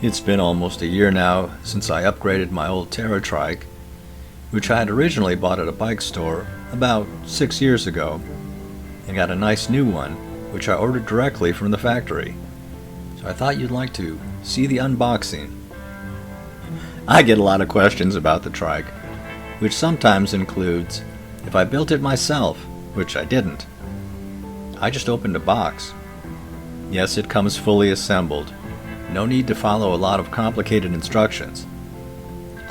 It's been almost a year now since I upgraded my old TerraTrike, which I had originally bought at a bike store about 6 years ago, and got a nice new one, which I ordered directly from the factory. So I thought you'd like to see the unboxing. I get a lot of questions about the trike, which sometimes includes if I built it myself, which I didn't. I just opened a box. Yes, it comes fully assembled. No need to follow a lot of complicated instructions.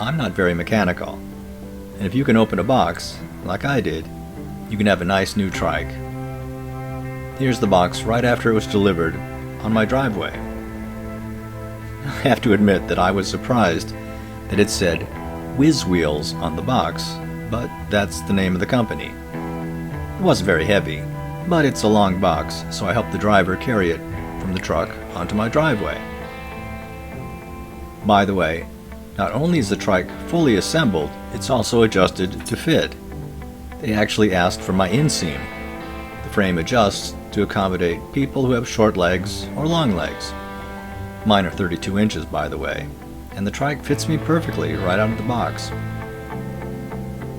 I'm not very mechanical, and if you can open a box, like I did, you can have a nice new trike. Here's the box right after it was delivered on my driveway. I have to admit that I was surprised that it said Whiz Wheels on the box, but that's the name of the company. It wasn't very heavy, but it's a long box, so I helped the driver carry it from the truck onto my driveway. By the way, not only is the trike fully assembled, it's also adjusted to fit. They actually asked for my inseam. The frame adjusts to accommodate people who have short legs or long legs. Mine are 32 inches, by the way, and the trike fits me perfectly right out of the box.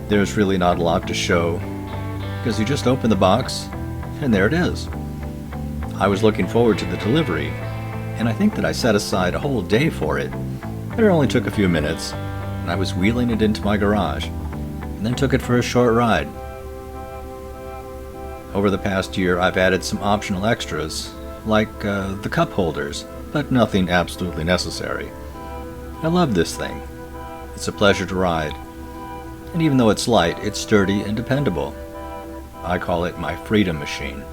There's really not a lot to show, because you just open the box, and there it is. I was looking forward to the delivery, and I think that I set aside a whole day for it, but it only took a few minutes, and I was wheeling it into my garage, and then took it for a short ride. Over the past year, I've added some optional extras, like the cup holders, but nothing absolutely necessary. I love this thing. It's a pleasure to ride, and even though it's light, it's sturdy and dependable. I call it my freedom machine.